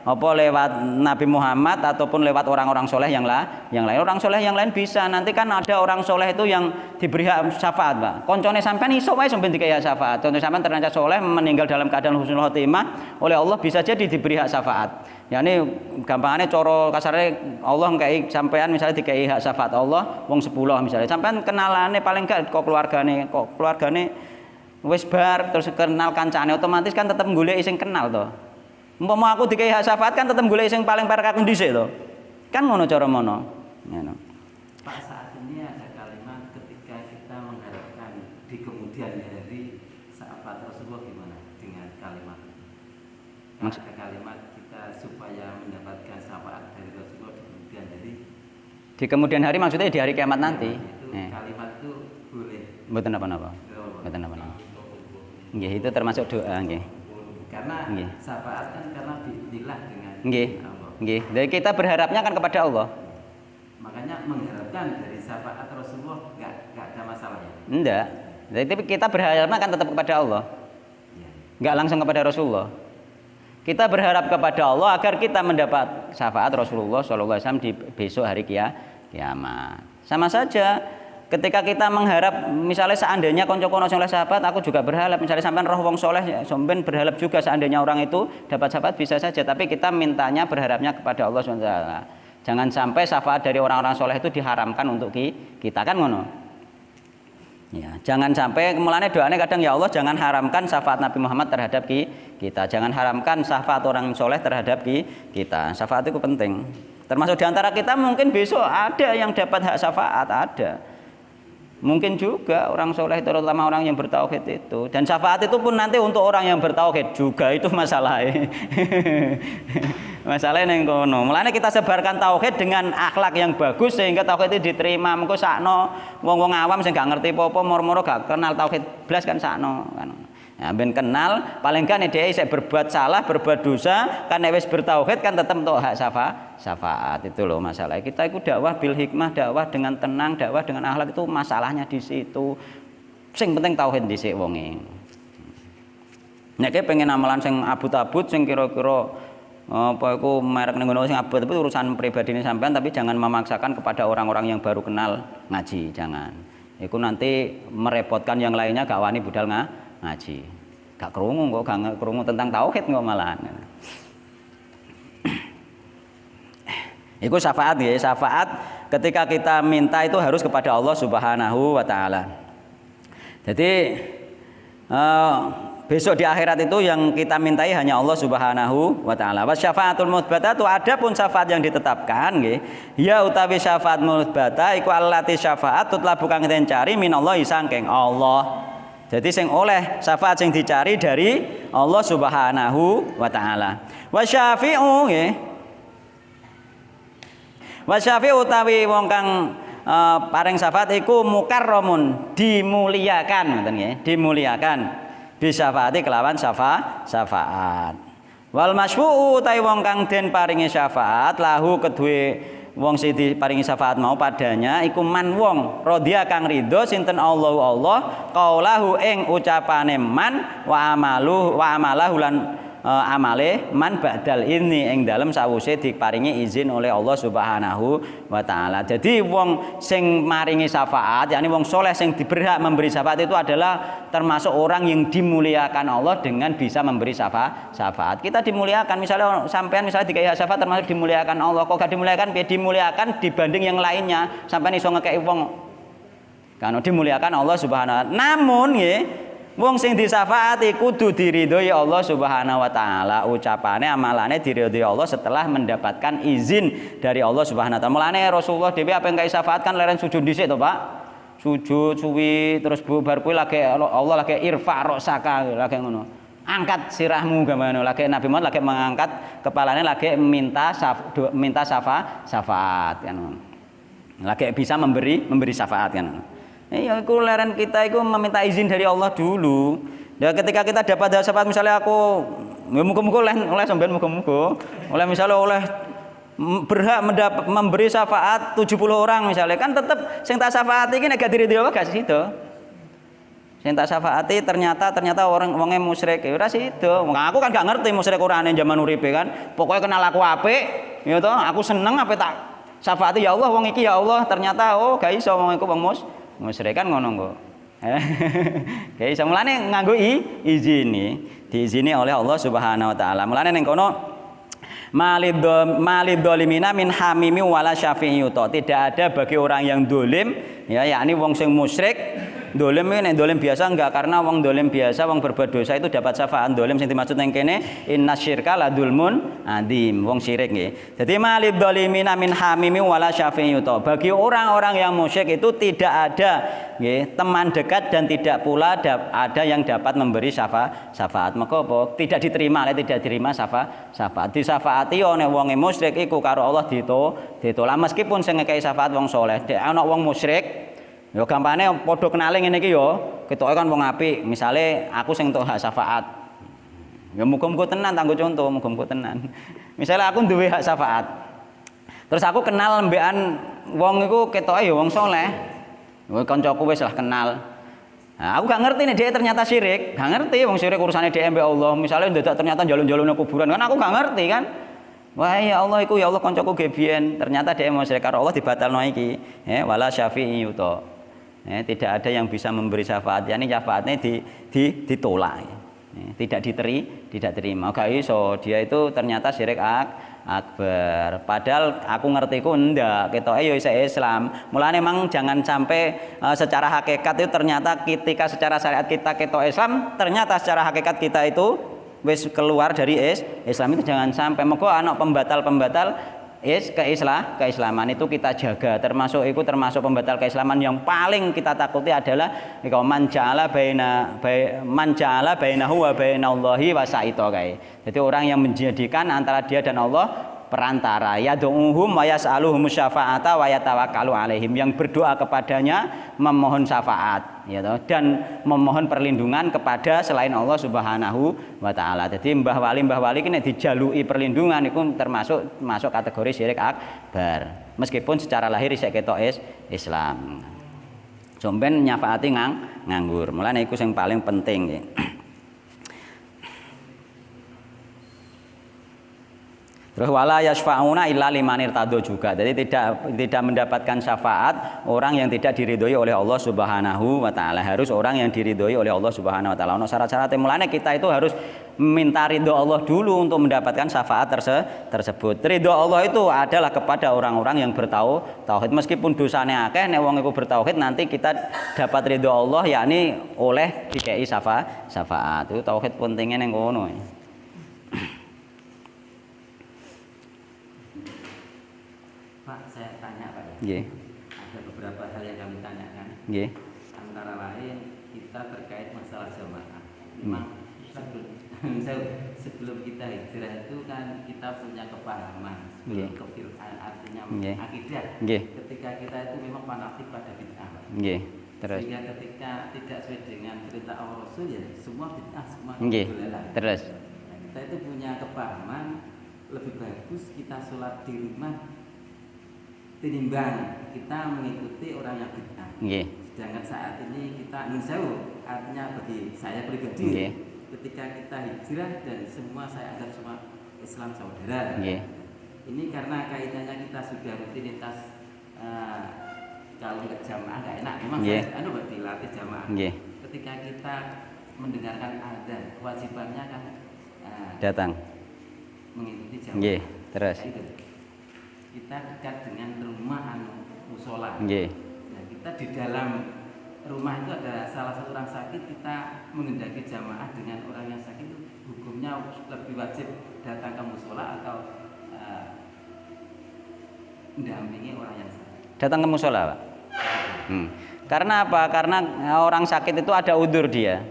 Nabi Muhammad ataupun lewat orang-orang soleh yang lain. Orang soleh yang lain bisa. Nanti kan ada orang soleh itu yang diberi hak syafaat, Pak. Koncone sampean iso wae sampean dikai hak syafaat. Contoh sampean ternyata soleh meninggal dalam keadaan husnul khotimah, oleh Allah bisa jadi diberi hak syafaat. Ya ini gampangane cara kasare Allah ngkai sampean misalnya dikai hak syafaat Allah wong 10 misalnya. Sampean kenalane paling gak kok keluargane wis bar terus kenal kancane otomatis kan tetep golek sing kenal to. Umpama aku dikai hak syafaat kan tetep golek sing paling parek aku dhisik to. Kan ngono cara mono. Ngono. Pak, saat ini ada kalimat ketika kita mengharapkan di kemudian hari syafaat Rasulullah, gimana dengan kalimat? Ada kalimat kita supaya mendapatkan syafaat dari Rasulullah di kemudian hari. Di kemudian hari maksudnya di hari kiamat nanti. Kalimat itu boleh. Mboten apa-apa. Mboten apa-apa. Nggih, itu termasuk doa nggih. Karena syafaat kan karena biiznillah dengan Allah. Nggih. Jadi kita berharapnya kan kepada Allah. Makanya mengharapkan dari syafaat Rasulullah enggak ada masalahnya. Enggak. Jadi kita berharapnya kan tetap kepada Allah. Enggak langsung kepada Rasulullah. Kita berharap kepada Allah agar kita mendapat syafaat Rasulullah SAW di besok hari kiamat. Sama saja ketika kita mengharap, misalnya seandainya konco kono soleh sahabat, aku juga berharap, misalnya sampean roh wong soleh, sampean berharap juga seandainya orang itu dapat syafaat bisa saja, tapi kita mintanya berharapnya kepada Allah SWT. Jangan sampai syafaat dari orang-orang soleh itu diharamkan untuk kita, kan ngono. Ya, jangan sampai, mulanya doanya kadang ya Allah jangan haramkan syafaat Nabi Muhammad terhadap kita, jangan haramkan syafaat orang soleh terhadap kita. Syafaat itu penting. Termasuk diantara kita mungkin besok ada yang dapat hak syafaat, ada. Mungkin juga orang soleh terutama orang yang bertauhid itu, dan syafaat itu pun nanti untuk orang yang bertauhid juga, itu masalahnya. Masalahnya neng kono. Mulane kita sebarkan tauhid dengan akhlak yang bagus sehingga tauhid itu diterima. Mengko sakno wong-wong awam sing gak ngerti apa-apa moro-moro gak kenal tauhid blas kan sakno kan. Ya ben kenal paling kan dia isih berbuat salah, berbuat dosa, kan wis bertauhid kan tetep entuk hak syafaat. Itu loh masalah. Kita itu dakwah bil hikmah, dakwah dengan tenang, dakwah dengan akhlak, itu masalahnya di situ. Sing penting tauhid dhisik wonge. Nek pengen amalan sing abut-abut sing kira-kira apa iku merek ning ngono sing abot-abot urusan pribadine sampean, tapi jangan memaksakan kepada orang-orang yang baru kenal ngaji, jangan. Iku nanti merepotkan yang lainnya, gak wani budal ngaji. Gak krungu kok, gak krungu tentang tauhid kok malahan. Iku syafaat ya, syafaat ketika kita minta itu harus kepada Allah Subhanahu wa taala. Jadi besok di akhirat itu yang kita mintai hanya Allah Subhanahu wa taala. Wa syafaatul mutsbatah itu adapun syafaat yang ditetapkan nggih. Ya utawi syafaat mutsbatah iku allati syafaat tutlabu kang den cari minallahi saking Allah. Jadi sing oleh syafaat sing dicari dari Allah Subhanahu wa taala. Wa syafi'u nggih. Wa syafi'u utawi wong kang paring syafaat iku mukarramun, dimuliakan ngoten nggih, dimuliakan. Bisyafaati kelawan syafaat. Wal masyfu'u utawi wong kang den paringi syafaat lahu kedue wong sing diparingi syafaat mau padanya iku man wong radhiya kang ridho sinten Allah qaulahu ing ucapane man wa amalahu lan amale man ba'dal ini ing dalem sawise diparingi izin oleh Allah Subhanahu wa taala. Jadi wong sing maringi syafaat, yakni wong soleh sing berhak memberi syafaat itu adalah termasuk orang yang dimuliakan Allah dengan bisa memberi syafaat. Kita dimuliakan, misalnya sampean misalnya dikai syafaat termasuk dimuliakan Allah. Kok gak dimuliakan? Dimuliakan dibanding yang lainnya. Sampean iso ngekeki wong kan dimuliakan Allah Subhanahu wa taala. Namun nggih wong sing disyafaati kudu diridhoi Allah Subhanahu wa taala. Ucapane amalane diridhoi Allah setelah mendapatkan izin dari Allah Subhanahu wa taala. Mulane Rasulullah dhewe apa yang syafaat kan leren sujud dhisik to, Pak. Sujud suwi terus bar kuwi lagi Allah lagi irfa rosaka lagi ngono. Angkat sirahmu gamane lagi Nabi Muhammad lagi mengangkat kepalanya lagi minta syafaat kan. Lagi bisa memberi syafaat kan. Iya, iku leren kita iku meminta izin dari Allah dulu. Ya ketika kita dapat syafaat, misalnya aku muga-muga oleh sampean muga-muga oleh misalnya oleh berhak memberi syafaat 70 orang misalnya, kan tetap sing tak syafaati iki nek gak diridhoi Allah gak sido. Sing tak syafaati ternyata orang wonge musyrik ya ora sido. Aku kan gak ngerti musyrik Qur'ane zaman uripe kan. Pokoknya kenal aku apik, ya toh, aku seneng apa tak syafaati ya Allah wong iki ya Allah, ternyata oh gak iso wong iku wong musyrik kan ngono kok. Gak iso mulane nganggo izin diizini oleh Allah Subhanahu wa taala. Mulane ning kono malid dolimina min hamimi wala syafi'i yuto. Tidak ada bagi orang yang dolim ya, yakni wong sing musyrik. Dolim ini nek dolim biasa enggak, karena wong dolim biasa wong berbuat dosa itu dapat syafaat. Dolim sing dimaksud ning kene innasyirka ladulmun adim, wong syirik nggih. Dadi malid dolimina min hamimi wala syafi'i yuto. Bagi orang-orang yang musyrik itu tidak ada nggih teman dekat dan tidak pula ada yang dapat memberi syafaat. Maka apa? Tidak diterima, tidak diterima syafaat. Disyafaati nek wong musyrik iku karo Allah ditolak meskipun sing ngekeki syafaat wong saleh. Ana wong musyrik ya gampane padha kenale ngene iki ya, ketoke kan wong apik. Misale aku sing entuk hak syafaat. Ya muga-muga tenan tanggo contoh, muga-muga tenan. Misale aku duwe hak syafaat. Terus aku kenal mbekan wong iku ketoke ya wong saleh. Ya kancaku wis lah kenal. Nah, aku gak ngerti nih dia ternyata syirik, gak ngerti wong syirik urusannya dia mbek Allah. Misalnya dadak ternyata njaluk-njaluk nang kuburan kan aku gak ngerti kan. Wah ya Allah iku ya Allah kancaku gebien, ternyata dia mau syirik karo Allah dibatalno iki. Wala syafi'i yuto. Tidak ada yang bisa memberi syafaat, yakni syafaatnya ditolak, tidak diterima. Gak iso, dia itu ternyata syirik akbar. Padahal aku ngertiku ndak, ketoke ya isih Islam. Mulane memang jangan sampai secara hakikat itu ternyata ketika secara syariat kita ketok Islam, ternyata secara hakikat kita itu wis keluar dari Islam. Itu jangan sampai. Mergo ana pembatal-pembatal keislaman itu kita jaga, termasuk pembatal keislaman yang paling kita takuti adalah man ja'ala bainahu wa bainallahi wasaita kae. Jadi orang yang menjadikan antara dia dan Allah perantara, yad'uhum wa yas'aluhum syafa'ata wa yatawakkalu alaihim, yang berdoa kepadanya memohon syafaat ya toh, dan memohon perlindungan kepada selain Allah Subhanahu wa taala. Jadi mbah wali iki nek dijaluki perlindungan iku masuk kategori syirik akbar. Meskipun secara lahir isih ketok Islam. Jomben nyafaati nganggur. Mulane iku sing paling penting ya. Terus wala yasfa'una illa liman irtado juga. Jadi tidak mendapatkan syafaat orang yang tidak diridhoi oleh Allah Subhanahu wa taala. Harus orang yang diridhoi oleh Allah Subhanahu wa taala. Ono syarat-syaratnya, mulane kita itu harus minta ridho Allah dulu untuk mendapatkan syafaat tersebut. Ridho Allah itu adalah kepada orang-orang yang bertauhid. Meskipun dosanya akeh, nek wong iku bertauhid nanti kita dapat ridho Allah, yakni oleh dikei syafaat. Itu tauhid pentingnya ning kono. Pak, saya tanya Pak ya. Nggih. Ada beberapa hal yang kami tanyakan. Nggih. Antara lain kita terkait masalah jamaah. Memang sebelum kita hijrah itu kan kita punya kepahaman, artinya akidah. Ketika kita itu memang fanatik pada bid'ah. Terus. Sehingga ketika tidak sesuai dengan perintah Allah Rasul ya semua bid'ah, semua kebulalan. Terus. Nah, kita itu punya kepahaman lebih bagus kita sholat di rumah tinimbang kita mengikuti orang yang bid'ah. Sedangkan saat ini kita menjauh, artinya bagi saya pribadi, ketika kita hijrah dan semua saya anggap semua Islam saudara. Ini karena kaitannya kita sudah rutinitas kalau nggak jamaah nggak enak. Memang saya dilatih jamaah. Ketika kita mendengarkan adzan, kewajibannya kan datang mengikuti jamaah. Terus. Itu. Kita dekat dengan rumah musola. Nah, kita di dalam rumah itu ada salah satu orang sakit, kita menghendaki jamaah dengan orang yang sakit, hukumnya lebih wajib datang ke musola atau mendampingi orang yang sakit? Datang ke musola, Pak. Karena apa? Karena orang sakit itu ada udzur dia.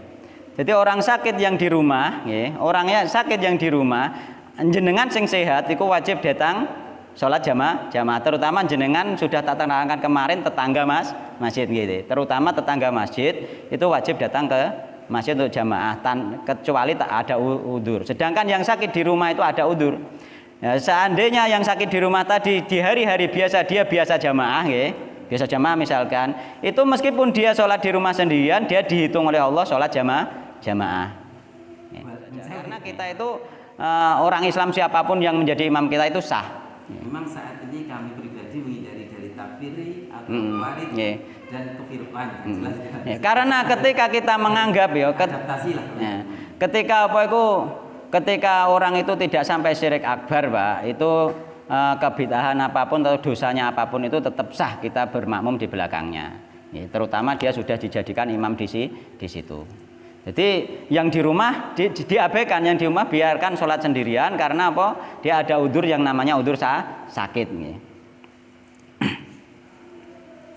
Jadi orang sakit yang di rumah, orangnya sakit yang di rumah, jenengan sing sehat itu wajib datang sholat jamaah. Terutama jenengan sudah tak terangkan kemarin tetangga masjid gitu. Terutama tetangga masjid itu wajib datang ke masjid untuk jamaah kecuali tak ada udzur. Sedangkan yang sakit di rumah itu ada udzur. Ya, seandainya yang sakit di rumah tadi di hari-hari biasa dia biasa jamaah ya. Biasa jamaah misalkan, itu meskipun dia sholat di rumah sendirian, dia dihitung oleh Allah sholat jamaah. Ya. Karena kita itu orang Islam siapapun yang menjadi imam kita itu sah. Memang saat ini kami pribadi menghindari dari takfiri atau warid dan kefirqan. Karena ketika kita menganggap adaptasi lah. Ketika orang itu tidak sampai syirik akbar, Pak, itu kebid'ahan apapun atau dosanya apapun itu tetap sah kita bermakmum di belakangnya. Ya, terutama dia sudah dijadikan imam di situ. Jadi yang di rumah diabaikan, yang di rumah biarkan sholat sendirian karena apa? Dia ada udzur yang namanya udzur sakit. Ya.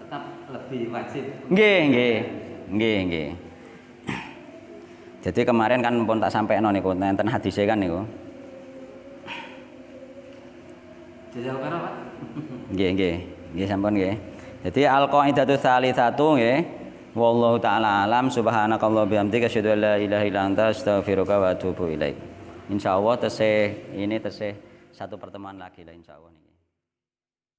Tetap lebih wajib. Nggih. Jadi kemarin kan pun tak sampai niku nenten hadise kan niku. Jajal karo, Pak. Nggih sampun nggih. Jadi al-qaidatu tsalitsatu nggih. Wallahu taala alam subhanakallah bihamdika asyhadu an la ilaha illa anta astaghfiruka wa atubu ilaik. Insyaallah tesih satu pertemuan lagi lah insyaallah.